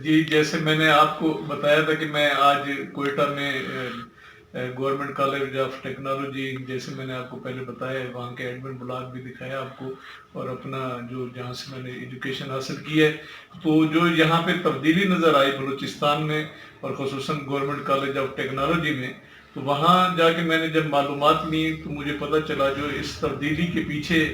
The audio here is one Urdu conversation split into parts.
جی جیسے میں نے آپ کو بتایا تھا کہ میں آج کوئٹہ میں گورنمنٹ کالج آف ٹیکنالوجی، جیسے میں نے آپ کو پہلے بتایا ہے، وہاں کے ایڈمن بلاک بھی دکھایا آپ کو، اور اپنا جو جہاں سے میں نے ایجوکیشن حاصل کی ہے، تو جو یہاں پہ تبدیلی نظر آئی بلوچستان میں اور خصوصاً گورنمنٹ کالج آف ٹیکنالوجی میں، تو وہاں جا کے میں نے جب معلومات لی تو مجھے پتہ چلا جو اس تبدیلی کے پیچھے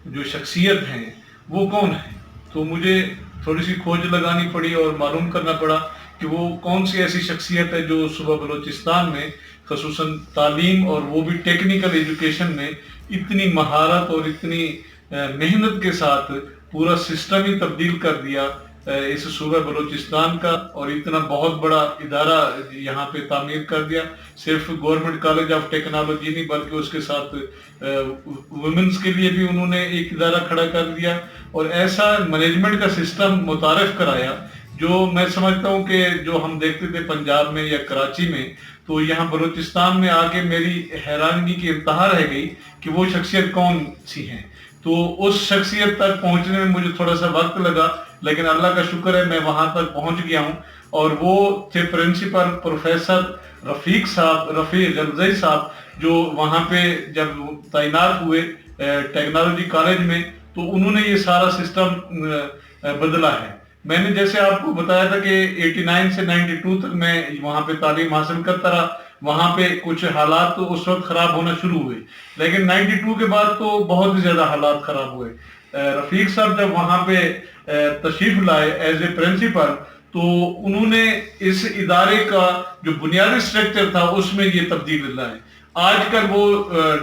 جو شخصیت ہیں وہ کون ہیں. تو مجھے تھوڑی سی کھوج لگانی پڑی اور معلوم کرنا پڑا کہ وہ کون سی ایسی شخصیت ہے جو صوبہ بلوچستان میں خصوصاً تعلیم اور وہ بھی ٹیکنیکل ایجوکیشن میں اتنی مہارت اور اتنی محنت کے ساتھ پورا سسٹم ہی تبدیل کر دیا اس صوبہ بلوچستان کا، اور اتنا بہت بڑا ادارہ یہاں پہ تعمیر کر دیا. صرف گورنمنٹ کالج آف ٹیکنالوجی نہیں بلکہ اس کے ساتھ ویمنس کے لیے بھی انہوں نے ایک ادارہ کھڑا کر دیا، اور ایسا مینجمنٹ کا سسٹم متعارف کرایا جو میں سمجھتا ہوں کہ جو ہم دیکھتے تھے پنجاب میں یا کراچی میں، تو یہاں بلوچستان میں آ کے میری حیرانگی کی انتہا رہ گئی کہ وہ شخصیت کون سی ہیں. تو اس شخصیت تک پہنچنے میں مجھے تھوڑا سا وقت لگا، لیکن اللہ کا شکر ہے میں وہاں تک پہنچ گیا ہوں. اور وہ تھے پرنسپل پروفیسر رفیق غلزئی صاحب، جو وہاں پہ جب تعینات ہوئے ٹیکنالوجی کالج میں تو انہوں نے یہ سارا سسٹم بدلا ہے. میں نے جیسے آپ کو بتایا تھا کہ 89 سے 92 تک میں وہاں پہ تعلیم حاصل کرتا رہا. وہاں پہ کچھ حالات تو اس وقت خراب ہونا شروع ہوئے، لیکن 92 کے بعد تو بہت ہی زیادہ حالات خراب ہوئے. رفیق صاحب جب وہاں پہ تشریف لائے ایز اے پرنسپل، تو انہوں نے اس ادارے کا جو بنیادی اسٹرکچر تھا اس میں یہ تبدیلی لائے. آج کل وہ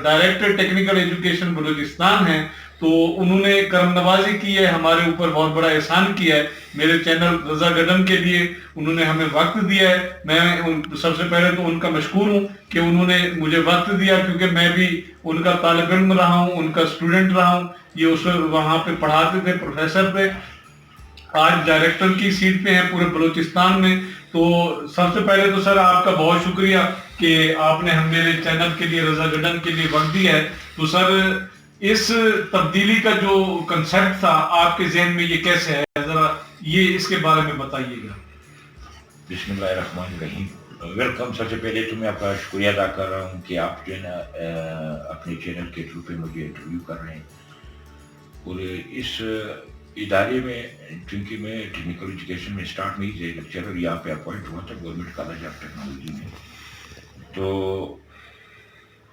ڈائریکٹر ٹیکنیکل ایجوکیشن بلوچستان ہیں. تو انہوں نے کرم نوازی کی ہے، ہمارے اوپر بہت بڑا احسان کیا ہے. میرے چینل رضا گڈن کے لیے انہوں نے ہمیں وقت دیا ہے. میں سب سے پہلے تو ان کا مشکور ہوں کہ انہوں نے مجھے وقت دیا، کیونکہ میں بھی ان کا طالب علم رہا ہوں، ان کا اسٹوڈنٹ رہا ہوں. یہ اس وہاں پہ پڑھاتے تھے، پروفیسر تھے، آج ڈائریکٹر کی سیٹ پہ ہیں پورے بلوچستان میں. تو سب سے پہلے تو سر آپ کا بہت شکریہ کہ آپ نے ہم میرے چینل کے لیے رضا گڈن کے لیے وقت دیا ہے. تو سر اس تبدیلی کا جو کنسیپٹ تھا آپ کے ذہن میں یہ کیسے ہے، ذرا یہ اس کے بارے میں بتائیے گا. بسم اللہ الرحمن الرحیم. ویلکم. سب سے پہلے تو میں آپ کا شکریہ ادا کر رہا ہوں کہ آپ جو ہے نا اپنے چینل کے تھرو پہ مجھے انٹرویو کر رہے ہیں. اور اس ادارے میں چونکہ میں ٹیکنیکل ایجوکیشن میں اسٹارٹ میں ہی لیکچرر یہاں پہ اپوائنٹ ہوا تھا گورنمنٹ کالج آف ٹیکنالوجی میں. تو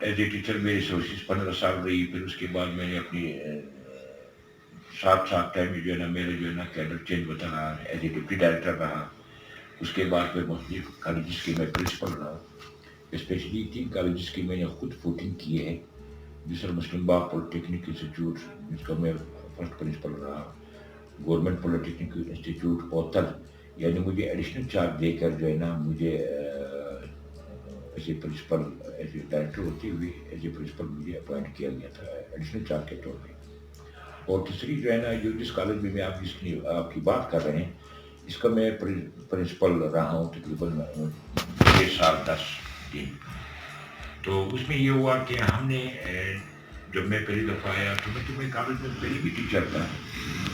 ایز اے ٹیچر میری سروسز 15 سال رہی. پھر اس کے بعد میں نے اپنی ساتھ ٹائم میں جو ہے نا میرا جو ہے نا کیڈر چینج ہوتا رہا. ایز اے ڈپٹی ڈائریکٹر رہا. اس کے بعد پھر مختلف کالجز کے میں پرنسپل رہا. اسپیشلی 3 کالجز کی میں نے خود فوٹنگ کی ہے. دوسرا مسلم باغ پولیٹیکنک انسٹیٹیوٹ جس کا میں فرسٹ پرنسپل رہا. گورنمنٹ پولیٹیکنک انسٹیٹیوٹ اوتل، یعنی مجھے ایڈیشنل چارج دے کر جو ہے نا مجھے as a principle as a director ہوتے ہوئے ایز اے پرنسپل مجھے اپوائنٹ کیا گیا تھا ایڈیشنل چارج کے طور پہ. اور تیسری جو ہے نا جو جس کالج میں آپ کی بات کر رہے ہیں اس کا میں پرنسپل رہا ہوں تقریباً 6 سال 10 دن. تو اس میں یہ ہوا کہ ہم نے جب میں پہلی دفعہ آیا تو میں کالج میں پہلی بھی ٹیچر تھا،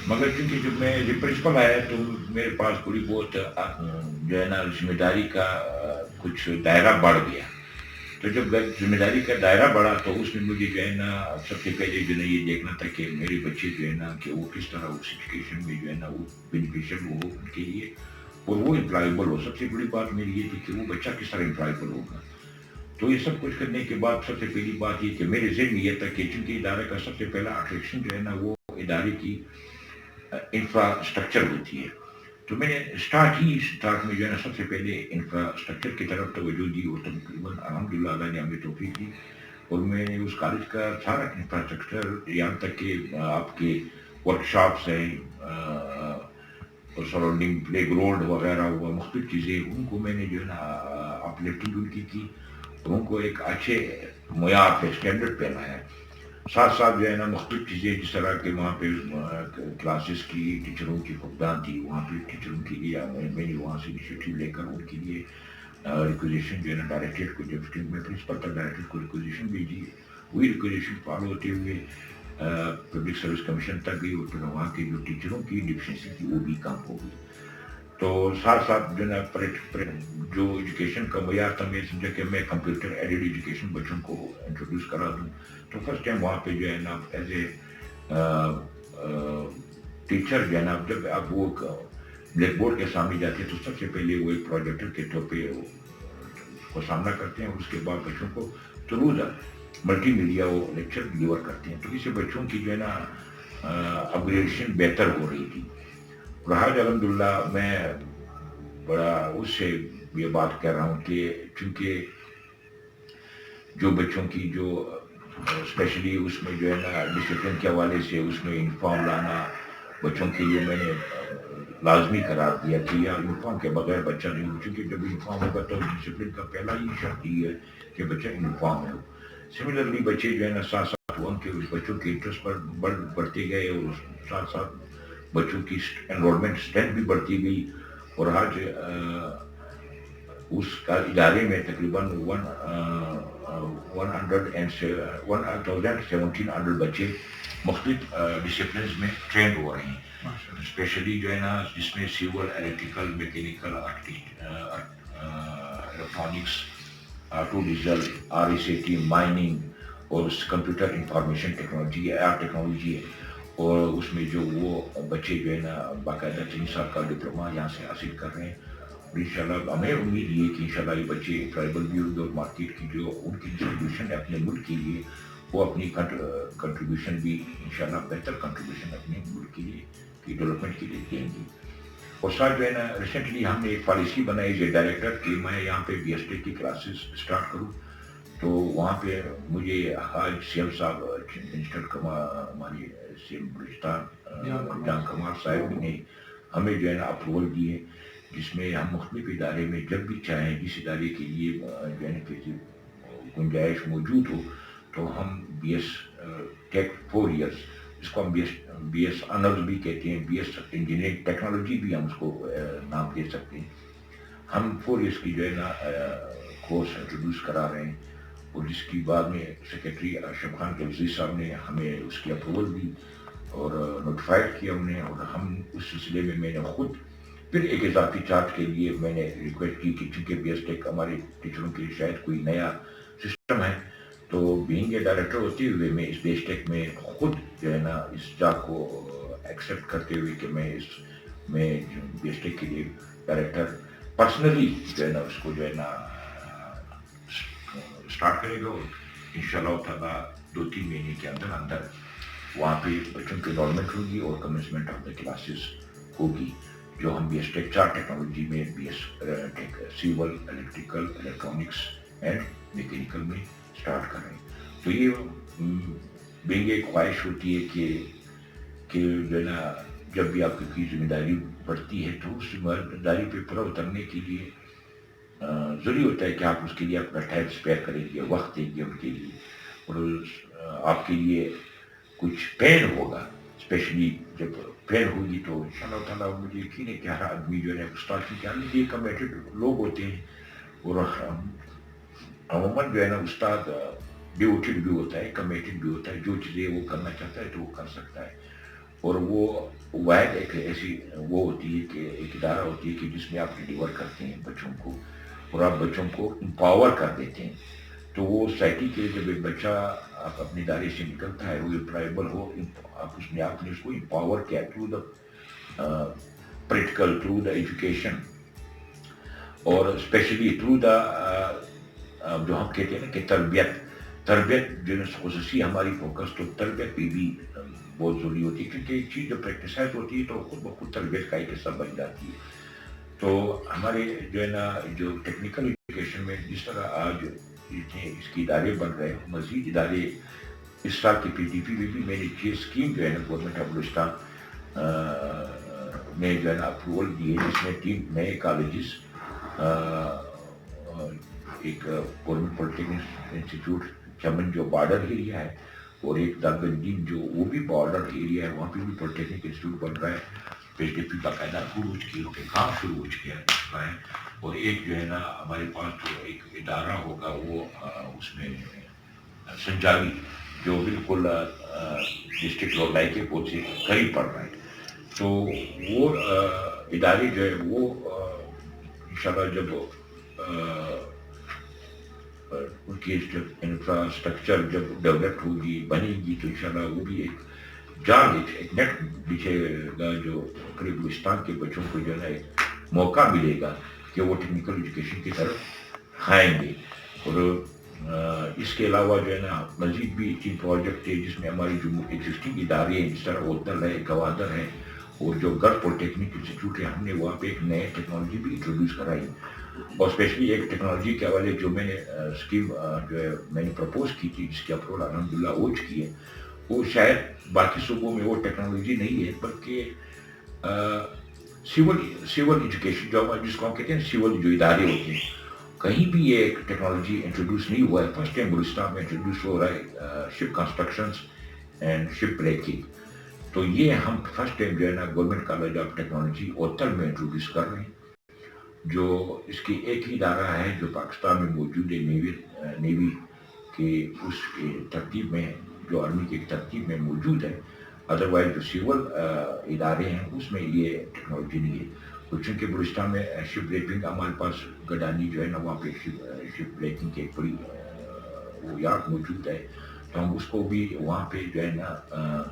مگر چونکہ جب میں پرنسپل آیا تو میرے پاس تھوڑی بہت جو ہے نا ذمہ داری کا کچھ دائرہ بڑھ گیا. تو جب ذمہ داری کا دائرہ بڑھا تو اس میں مجھے جو ہے نا سب سے پہلے جو ہے نا یہ دیکھنا تھا کہ میرے بچے جو ہے نا کہ وہ کس طرح اس ایجوکیشن میں جو ہے نا وہ بینیفیشل ہو ان کے لیے اور وہ امپلائیبل ہو. سب سے بڑی بات میری یہ تھی کہ وہ بچہ کس طرح امپلائیبل ہوگا. تو یہ سب کچھ کرنے کے بعد سب سے پہلی بات یہ کہ میرے ذہن میں یہ تھا کہ چونکہ ادارے کا سب سے پہلا اٹریکشن جو ہے نا وہ ادارے کی انفراسٹرکچر ہوتی ہے. تو میں نے اسٹارٹ میں جو ہے نا سب سے پہلے انفراسٹرکچر کی طرف توجہ دی اور تقریباً الحمدللہ اللہ نے ہمیں توفیق دی. اور میں نے اس کالج کا سارا انفراسٹرکچر یہاں تک کہ آپ کے ورک شاپس ہیں اور سراؤنڈنگ پلے گراؤنڈ وغیرہ ہوا مختلف چیزیں ان کو میں نے جو ہے نا اپ لفٹنگ ان کی اور ان کو ایک اچھے معیار پہ اسٹینڈرڈ پہ لایا. ساتھ جو ہے نا مختلف چیزیں جس طرح کہ وہاں پہ کلاسز کی ٹیچروں کی فقدان تھی وہاں پہ ٹیچروں کے لیے میں نے وہاں سے انیشیٹو لے کر ان کے لیے ریکوزیشن جو ہے نا ڈائریکٹریٹ کو جب میں پرنسپل تھا ڈائریکٹریٹ کو ریکوزیشن بھیجی. وہی ریکوزیشن فالو ہوتے ہوئے پبلک سروس کمیشن تک گئی اور پھر وہاں کے جو ٹیچروں کی ڈیفیشنسی تھی وہ بھی کم ہو گئی. تو ساتھ ساتھ جو ہے جو ایجوکیشن کا معیار تھا میں سمجھا کہ میں کمپیوٹر ایڈیڈ ایجوکیشن بچوں کو انٹروڈیوس کرا دوں. تو فرسٹ ٹائم وہاں پہ جو ہے نا ایز اے ٹیچر جو ہے نا جب آپ وہ بلیک بورڈ کے سامنے جاتے ہیں تو سب سے پہلے وہ ایک پروجیکٹر کے طور پہ کو سامنا کرتے ہیں اور اس کے بعد بچوں کو تھرو دا ملٹی میڈیا وہ لیکچر ڈلیور کرتے ہیں. تو اس سے بچوں کی جو ہے نا اپگریڈیشن بہتر ہو رہی تھی. اور آج الحمد للہ میں بڑا اس سے یہ بات کہہ رہا ہوں کہ چونکہ جو بچوں کی جو اسپیشلی اس میں جو ہے نا ڈسپلن کے حوالے سے اس میں یونیفارم لانا بچوں کے لیے میں نے لازمی قرار دیا کہ یونیفارم کے بغیر بچہ نہیں ہو. چونکہ جب یونیفارم ہوگا تو ڈسپلن کا پہلا ہی شرط یہ ہے کہ بچہ یونیفارم میں ہو. سملرلی بچے جو ہے نا ساتھ ساتھ ان کے بچوں کے انٹرسٹ پر بڑھتے گئے اور ساتھ ساتھ بچوں کی انرولمنٹ اسٹرینتھ بھی بڑھتی گئی. اور آج اس کا ادارے میں تقریباً 1700 بچے مختلف ڈسپلنز میں ٹرینڈ ہو رہے ہیں. اسپیشلی جو ہے نا جس میں civil electrical mechanical electronics auto diesel RSAT mining اور کمپیوٹر انفارمیشن ٹیکنالوجی ٹیکنالوجی ہے. اور اس میں جو وہ بچے جو ہے نا باقاعدہ 3 سال کا ڈپلوما یہاں سے حاصل کر رہے ہیں. انشاءاللہ ہمیں امید یہ کہ انشاءاللہ یہ بچے ٹرائبل بھی ہوگی اور مارکیٹ کی جو ان کی ڈسٹریبیوشن ہے اپنے ملک کے لیے وہ اپنی کنٹریبیوشن بھی انشاءاللہ بہتر کنٹریبیوشن اپنے ملک کے لیے کی ڈیولپمنٹ کے لیے دیں گی. اور ساتھ جو ہے نا ریسنٹلی ہم نے ایک پالیسی بنائی ایز اے ڈائریکٹر کہ میں یہاں پہ BS.Tech کی کلاسز اسٹارٹ کروں. تو وہاں پہ مجھے آج CM صاحب منسٹر ہماری CM بلوچستان جان کمار صاحب نے ہمیں جو ہے نا اپروول دی ہے جس میں ہم مختلف ادارے میں جب بھی چاہیں جس ادارے کے لیے جو ہے نا گنجائش موجود ہو تو ہم BS.Tech 4 ایئرس جس کو ہم BS آنرز بھی کہتے ہیں BS انجینئرنگ ٹیکنالوجی بھی ہم اس کو نام دے سکتے ہیں. ہم 4 ایئرس کی جو ہے نا کورس انٹروڈیوس کرا رہے ہیں اور جس کی بعد میں سیکرٹری اشرف خان کلزی صاحب نے ہمیں اس کی اپروول دی اور نوٹیفائڈ کیا ہم نے. اور ہم اس سلسلے میں نے خود پھر ایک اضافی چارج کے لیے میں نے ریکویسٹ کی کہ چونکہ BS.Tech ہمارے ٹیچروں کے لیے شاید کوئی نیا سسٹم ہے تو بینگ اے ڈائریکٹر ہوتے ہوئے میں اس BS.Tech میں خود جو ہے نا اس جاب کو ایکسیپٹ کرتے ہوئے کہ میں BS.Tech کے لیے ڈائریکٹر پرسنلی جو ہے نا اس کو جو ہے نا اسٹارٹ کرے گا. اور انشاءاللہ تعالیٰ 2-3 مہینے کے اندر اندر وہاں پہ بچوں کی انرولمنٹ ہوگی اور کمنسمنٹ آف دا کلاسز ہوگی جو ہم BS.Tech 4 ٹیکنالوجی میں BS.Tech civil electrical electronics and mechanical میں اسٹارٹ کر رہے ہیں. تو یہ بینگ ایک خواہش ہوتی ہے کہ جو ہے نا جب بھی آپ کی ذمہ داری بڑھتی ہے تو اس ذمہ داری پہ پورا اترنے کے لیے ضروری ہوتا ہے کہ آپ اس کے لیے اپنا ٹائم اسپیئر کریں گے وقت دیں گے ان کے لیے. اور آپ کے لیے کچھ پین ہوگا اسپیشلی جب پین ہوگی تو انشاءاللہ تعالیٰ مجھے یقین ہے کہ ہر آدمی جو ہے استاد کی کیا یہ کمیٹڈ لوگ ہوتے ہیں اور عموماً جو ہے نا استاد ڈیوٹیڈ بھی ہوتا ہے کمیٹڈ بھی ہوتا ہے. جو چیزیں وہ کرنا چاہتا ہے تو وہ کر سکتا ہے. اور وہ واحد ایک ایسی وہ ہوتی ہے کہ ایک ادارہ ہوتی ہے کہ جس میں آپ ڈیلیور کرتے ہیں بچوں کو اور آپ بچوں کو امپاور کر دیتے ہیں. تو وہ سوسائٹی کے جب ایک بچہ آپ اپنے ادارے سے نکلتا ہے وہ ٹرائبل ہو آپ اس نے آپ نے اس کو امپاور کیا through the practical through the education اور اسپیشلی تھرو دا جو ہم کہتے ہیں نا کہ تربیت جو خصوصی ہماری فوکس تو تربیت پہ بھی بہت ضروری ہوتی ہے کیونکہ ایک چیز جو پریکٹیسائز ہوتی ہے تو خود بخود تربیت کا ایک حصہ بن جاتی ہے. تو ہمارے جو ہے نا جو ٹیکنیکل ایجوکیشن میں جس طرح آج اس کے ادارے بن رہے ہیں مزید ادارے اس سال کی PDP میں بھی میں نے یہ اسکیم جو ہے نا گورنمنٹ آف بلوچستان نے جو ہے نا اپروول دی ہے جس میں 3 نئے کالجز ایک گورنمنٹ پولیٹیکنک انسٹیٹیوٹ چمن جو بارڈر ایریا ہے اور ایک دارالدین جو وہ بھی بارڈر ایریا ہے وہاں پہ بھی پولیٹیکنک انسٹیٹیوٹ بن رہا ہے. PDP باقاعدہ عروج کی کام شروع ہو چکے ہیں. اور ایک جو ہے نا ہمارے پاس جو ایک ادارہ ہوگا وہ اس میں سنجاوی جو بالکل ڈسٹرکٹ لوڈائی کے پوچھ سے قریب پڑ رہا ہے. تو وہ ادارے جو ہے وہ انشاءاللہ جب ان کی انفراسٹرکچر جب ڈیولپ ہوگی بنے گی تو انشاءاللہ وہ بھی ایک جال ایک نیٹ بچھے گا جو قریب بلوچستان کے بچوں کو جو ہے نا ایک موقع ملے گا کہ وہ ٹیکنیکل ایجوکیشن کی طرف آئیں گے. اور اس کے علاوہ جو ہے نا مزید بھی 3 پروجیکٹ ہے جس میں ہماری جو ایگزسٹنگ ادارے ہیں جس طرح اوتل ہے گوادر ہے اور جو گرل پولیٹیکنک انسٹیٹیوٹ ہے ہم نے وہاں پہ ایک نئے ٹیکنالوجی بھی انٹروڈیوس کرائی اور اسپیشلی ایک ٹیکنالوجی کے حوالے جو میں نے اسکیم جو ہے میں نے پرپوز کی تھی جس کی اپروول الحمدللہ ہو چکی ہے. وہ شاید باقی صوبوں میں وہ ٹیکنالوجی نہیں ہے بلکہ سول ایجوکیشن جو جس کو ہم کہتے ہیں سول جو ادارے ہوتے ہیں کہیں بھی یہ ایک ٹیکنالوجی انٹروڈیوس نہیں ہوا ہے. فرسٹ ٹائم بلوچستان میں انٹروڈیوس ہو رہا ہے شپ کنسٹرکشنز اینڈ شپ بریکنگ. تو یہ ہم فرسٹ ٹائم جو ہے نا گورنمنٹ کالج آف ٹیکنالوجی اوتل میں انٹروڈیوس کر رہے ہیں جو اس کی ایک ہی ادارہ ہے جو پاکستان میں موجود ہے نیوی کے اس کے ترتیب میں جو آرمی کی ترتیب میں موجود ہے. ادروائز جو سول ادارے ہیں اس میں یہ ٹیکنالوجی نہیں ہے. چونکہ بلوچستان میں شپ بریکنگ ہمارے پاس گڈانی جو ہے نا وہاں پہ شپ بریکنگ کی ایک بڑی وہ یاد موجود ہے تو ہم اس کو بھی وہاں پہ جو ہے نا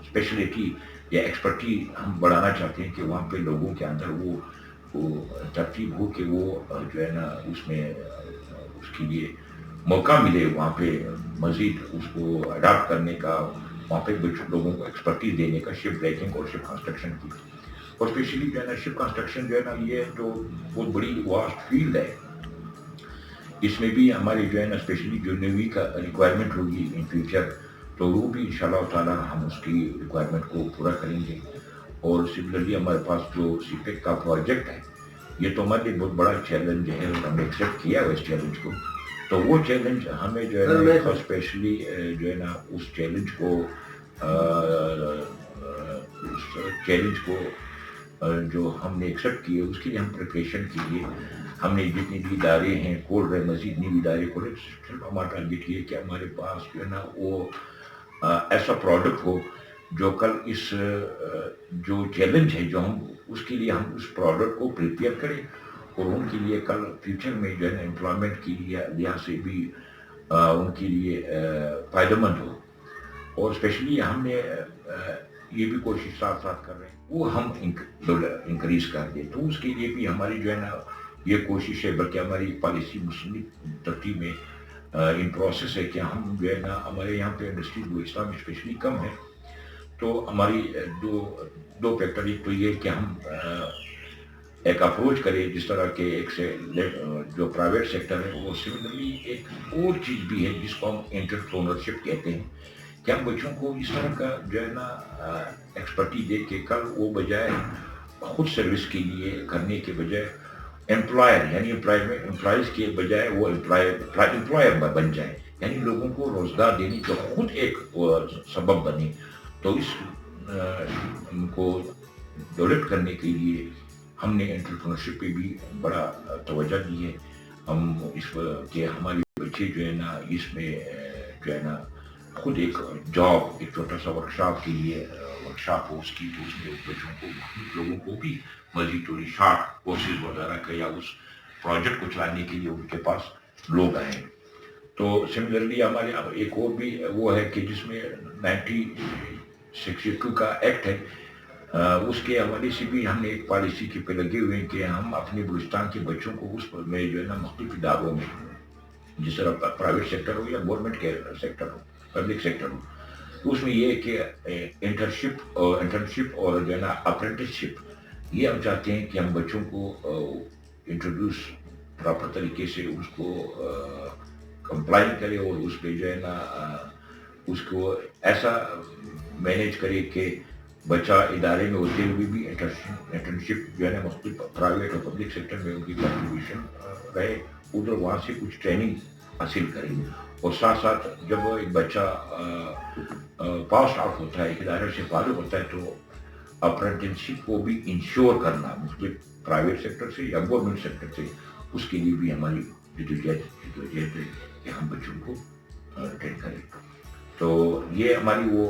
اسپیشلٹی یا ایکسپرٹی ہم بڑھانا چاہتے ہیں کہ وہاں پہ لوگوں کے اندر وہ ترتیب ہو کہ وہ جو ہے نا اس میں اس کے لیے موقع ملے وہاں پہ مزید اس کو اڈاپٹ کرنے کا وہاں پہ لوگوں کو ایکسپرٹی دینے کا شپ بریکنگ اور شپ کنسٹرکشن کی. اور اسپیشلی جو ہے نا شپ کنسٹرکشن جو ہے نا یہ تو بہت بڑی واسٹ فیلڈ ہے. اس میں بھی ہماری جو ہے نا اسپیشلی جو نیوی کا ریکوائرمنٹ ہوگی ان فیوچر تو وہ بھی انشاءاللہ تعالیٰ ہم اس کی ریکوائرمنٹ کو پورا کریں گے. اور سملرلی ہمارے پاس جو سی پیک کا پروجیکٹ ہے یہ تو ہمارے لیے بہت بڑا چیلنج ہے اور ہم نے ایکسیپٹ کیا ہے اس چیلنج کو. تو وہ چیلنج ہمیں جو ہے نا اسپیشلی جو ہے نا اس چیلنج کو جو ہم نے ایکسیپٹ کیے اس کے لیے ہم پریپریشن کے لیے ہم نے جتنے بھی ادارے ہیں کھول رہے مزید نیو ادارے کھولے. صرف ہمارا ٹارگیٹ یہ کہ ہمارے پاس جو ہے نا وہ ایسا پروڈکٹ ہو جو کل اس جو چیلنج ہے جو ہم اس کے لیے ہم اس پروڈکٹ کو پریپیئر کریں اور ان کے لیے کل فیوچر میں جو ہے نا امپلائمنٹ کے لیے لحاظ سے بھی ان کے لیے فائدہ مند ہو. اور اسپیشلی ہم نے یہ بھی کوشش ساتھ ساتھ کر رہے ہیں وہ ہم انکریز کر دیں. تو اس کے لیے بھی ہماری جو ہے نا یہ کوشش ہے بلکہ ہماری پالیسی مسلم ترتیب میں ان پروسیس ہے کہ ہم جو ہے نا ہمارے یہاں پہ انڈسٹری بلوچستان میں اسپیشلی کم ہے. تو ہماری دو فیکٹر ایک تو یہ کہ ہم ایک اپروچ کرے جس طرح کے ایک سے جو پرائیویٹ سیکٹر ہے وہ سملرلی ایک اور چیز بھی ہے جس کو ہم انٹرپرونرشپ کہتے ہیں کہ ہم بچوں کو اس طرح کا جو ہے نا ایکسپرٹی دے کے کل وہ بجائے خود سروس کے لیے کرنے کے بجائے امپلائر یعنی امپلائز کے بجائے وہ امپلائر بن جائے یعنی لوگوں کو روزگار دینے کا خود ایک سبب بنے. تو اس کو ڈیولپ کرنے کے لیے ہم نے انٹرپرینورشپ پہ بھی بڑا توجہ دی ہے. ہم اس کہ ہمارے بچے جو ہے نا اس میں جو ہے نا خود ایک جاب ایک چھوٹا سا ورکشاپ کے لیے ورکشاپ ہو اس کی تو اس میں بچوں کو لوگوں کو بھی مزید تھوڑی شارٹ کورسز وغیرہ کا یا اس پروجیکٹ کو چلانے کے لیے ان کے پاس لوگ آئیں. تو سملرلی ہمارے ایک اور بھی وہ ہے کہ جس میں 1962 کا ایکٹ ہے اس کے حوالے سے بھی ہم نے ایک پالیسی کے پہ لگے ہوئے ہیں کہ ہم اپنے بلوچستان کے بچوں کو اس میں جو ہے نا مختلف اداروں میں جس طرح پرائیویٹ سیکٹر ہو یا گورنمنٹ کے سیکٹر ہو پبلک سیکٹر ہو تو اس میں یہ ہے کہ انٹرنشپ اور جو ہے نا اپرینٹسشپ یہ ہم چاہتے ہیں کہ ہم بچوں کو انٹروڈیوس پراپر طریقے سے اس کو کمپلائی کرے اور اس پہ جو ہے نا اس کو ایسا مینیج کرے کہ بچہ ادارے میں ہوتے ہوئے بھی انٹرنشپ جو ہے نا مختلف پرائیویٹ اور پبلک سیکٹر میں ان کی کنٹریبیوشن رہے ادھر وہاں سے کچھ ٹریننگ حاصل کریں. اور ساتھ ساتھ جب ایک بچہ پاس آؤٹ ہوتا ہے ایک ادارے سے فارغ ہوتا ہے تو اپرینٹسشپ کو بھی انشور کرنا مختلف پرائیویٹ سیکٹر سے یا گورنمنٹ سیکٹر سے اس کے لیے بھی ہماری جدوجہد ہے کہ ہم بچوں کو ٹرین کریں. تو یہ ہماری وہ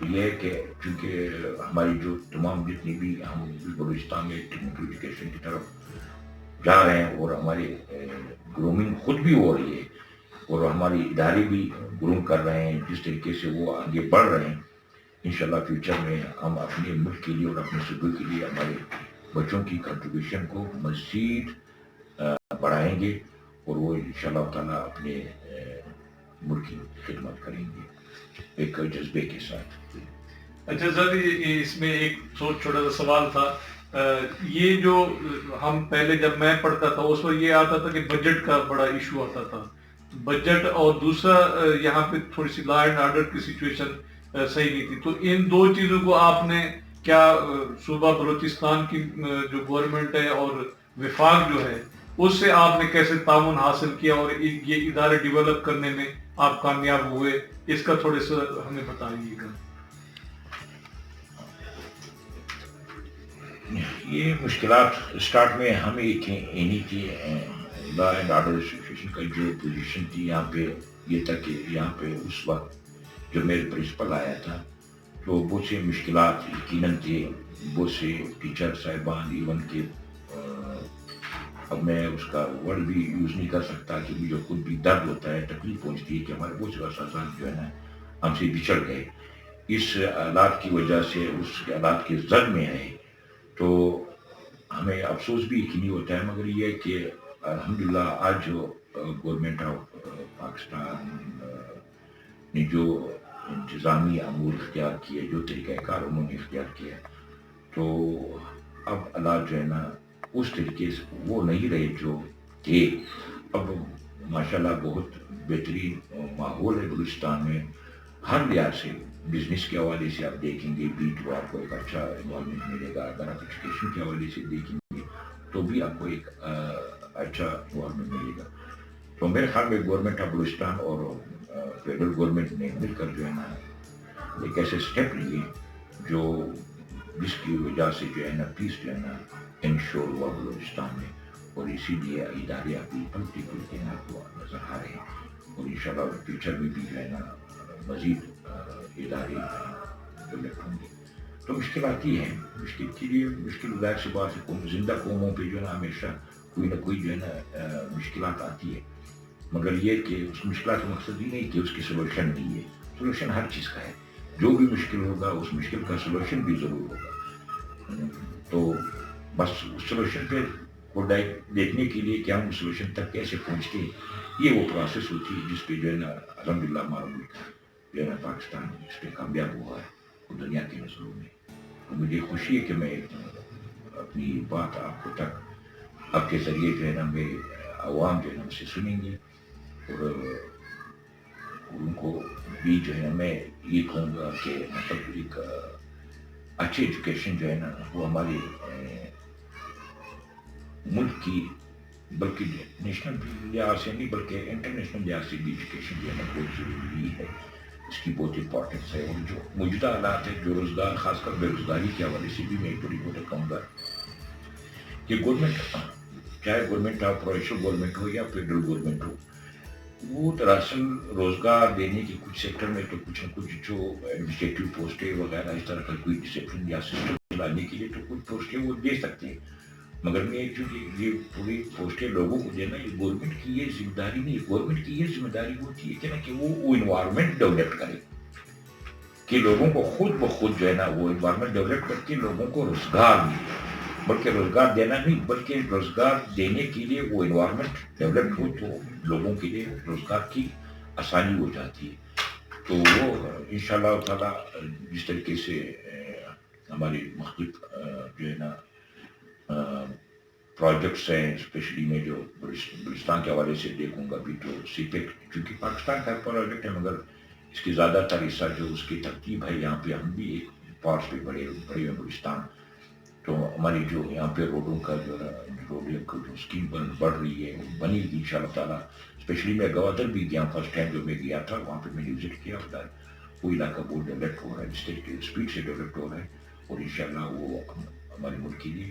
یہ ہے کہ چونکہ ہماری جو تمام جتنی بھی ہم بلوچستان میں ٹیکنیکل ایجوکیشن کی طرف جا رہے ہیں اور ہماری گرومنگ خود بھی ہو رہی ہے اور ہماری ادارے بھی گروم کر رہے ہیں جس طریقے سے وہ آگے بڑھ رہے ہیں. انشاءاللہ فیوچر میں ہم اپنے ملک کے لیے اور اپنے صوبے کے لیے ہمارے بچوں کی کنٹریبیوشن کو مزید بڑھائیں گے اور وہ انشاءاللہ تعالیٰ اپنے ملک کی خدمت کریں گے ایک جذبے کے ساتھ. اچھا سر اس میں ایک چھوٹا سا سوال تھا. یہ جو ہم پہلے جب میں پڑھتا تھا اس وقت یہ آتا تھا کہ بجٹ کا بڑا ایشو آتا تھا, بجٹ, اور دوسرا یہاں پہ تھوڑی سی لا اینڈ آرڈر کی سچویشن صحیح نہیں تھی. تو ان دو چیزوں کو آپ نے کیا صوبہ بلوچستان کی جو گورنمنٹ ہے اور وفاق جو ہے اس سے آپ نے کیسے تعاون حاصل کیا اور یہ ادارے ڈیولپ کرنے میں آپ کامیاب ہوئے, اس کا تھوڑے سا ہمیں بتائیے گا. یہ مشکلات اسٹارٹ میں ہمیں انہی کی لا اینڈ آرڈر ایسوسیشن کا جو پوزیشن تھی یہاں پہ یہ تھا کہ یہاں پہ اس وقت جو میرے پرنسپل آیا تھا تو بہت سے مشکلات یقیناً تھے, بہت سے ٹیچر صاحبان ایون کہ اب میں اس کا ورڈ بھی یوز نہیں کر سکتا کہ مجھے خود بھی درد ہوتا ہے, تکلیف پہنچتی ہے کہ ہمارے بہت سے اساتذہ جو ہے نا ہم سے بچھڑ گئے اس حالات کی وجہ سے, اس حالات کے زد میں ہے. تو ہمیں افسوس بھی یقینی ہوتا ہے, مگر یہ کہ الحمدللہ آج جو گورنمنٹ آف پاکستان نے جو انتظامی امور اختیار کیے, جو طریقہ کار انہوں نے اختیار کیا, تو اب حالات جو ہے نا اس طریقے سے وہ نہیں رہے جو تھے. اب ماشاءاللہ بہت بہترین ماحول ہے بلوچستان میں ہر لحاظ سے. بزنس کے حوالے سے آپ دیکھیں گے بھی تو آپ کو ایک اچھا انوائرمنٹ ملے گا, اگر آپ ایجوکیشن کے حوالے سے دیکھیں گے تو بھی آپ کو ایک اچھا انوائرمنٹ ملے گا. تو میرے خیال میں گورنمنٹ آف بلوچستان اور فیڈرل گورنمنٹ نے مل کر جو ہے نا ایک ایسے اسٹیپ لیے جو جس کی وجہ سے جو ہے نا پیس جو ہے نا انشور ہوا بلوچستان میں, اور اسی لیے ادارے ابھی پلٹے پلٹے آپ کو نظر آ رہے ہیں, اور انشاءاللہ فیوچر میں بھی جو ہے نا مزید ادارے ڈیولپ ہوں گے. تو مشکلات ہی ہیں, مشکل کے لیے مشکل ظاہر سی بات ہے, زندہ قوموں پہ جو ہے نا ہمیشہ کوئی نہ کوئی جو ہے نا مشکلات آتی ہے, مگر یہ کہ اس مشکلات کا مقصد یہ نہیں کہ اس کی سولوشن نہیں ہے. سولوشن ہر چیز کا ہے, جو بھی مشکل ہوگا اس مشکل کا سولوشن بھی ضرور ہوگا. تو بس اس سولوشن پہ وہ دیکھنے کے لیے کہ ہم اس سولوشن تک کیسے پہنچتے ہیں, یہ وہ پروسیس ہوتی ہے جس پہ جو ہے نا الحمدللہ ہمارا ملک جو ہے نا پاکستان اس پہ کامیاب ہوا ہے دنیا کی نظروں میں. تو مجھے خوشی ہے کہ میں اپنی بات آپ کو تک آپ کے ذریعے جو ہے نا میرے عوام جو ہے نا اسے سنیں گے, اور ان کو بھی جو ہے نا میں یہ کہوں گا کہ مطلب ایک اچھی ایجوکیشن جو ہے نا وہ ہمارے ملک کی بلکہ نیشنل لحاظ سے نہیں بلکہ انٹرنیشنل لحاظ سے بھی ایجوکیشن جو ہے نا بہت ضروری ہے, اس کی بہت امپورٹنس ہے. اور جو موجودہ حالات ہے جو روزگار خاص کر بے روزگاری کے حوالے سے بھی میں تھوڑی بہت کہوں گا کہ گورنمنٹ چاہے گورنمنٹ آف پروونشل گورنمنٹ ہو یا فیڈرل گورنمنٹ ہو, وہ دراصل روزگار دینے کے کچھ سیکٹر میں تو کچھ نہ کچھ جو ایڈمنسٹریٹو پوسٹیں وغیرہ اس طرح کا کوئی ڈسپلن یا سسٹم چلانے کے لیے تو کچھ پوسٹیں وہ دے سکتے ہیں, مگر میں چونکہ یہ پوری پوسٹیں لوگوں کو دینا یہ گورنمنٹ کی یہ ذمہ داری نہیں. گورنمنٹ کی یہ ذمہ داری ہوتی ہے کہ نا کہ وہ انوائرمنٹ ڈیولپ کرے کہ لوگوں کو خود بخود جو ہے نا وہ انوائرمنٹ ڈیولپ کر کے لوگوں کو روزگار ملے, بلکہ روزگار دینا نہیں بلکہ روزگار دینے کے لیے وہ انوائرمنٹ ڈیولپ ہو تو لوگوں کے لیے روزگار کی آسانی ہو جاتی ہے. تو وہ انشاءاللہ تعالیٰ جس طریقے سے ہماری مختلف جو ہے نا پروجیکٹس ہیں, اسپیشلی میں جو بلوچستان کے حوالے سے دیکھوں گا بھی تو سی پیک چونکہ پاکستان کا پروجیکٹ ہے مگر اس کی زیادہ تر حصہ جو اس کی ترتیب ہے یہاں پہ ہم بھی ایک پارٹس پہ بڑے بڑے بلوچستان, تو ہماری جو یہاں پہ روڈوں کا جو اسکیم بڑھ رہی ہے بنی گی انشاءاللہ تعالیٰ. اسپیشلی میں گوادر بھی گیا فرسٹ ٹائم جو میں گیا تھا, وہاں پہ میں نے وزٹ کیا ہوتا ہے, وہ علاقہ بہت ڈیولپ ہو رہا ہے, اسٹیٹ کے اسپیڈ سے ڈیولپ ہو رہا ہے, اور انشاءاللہ وہ ہمارے ملک کے لیے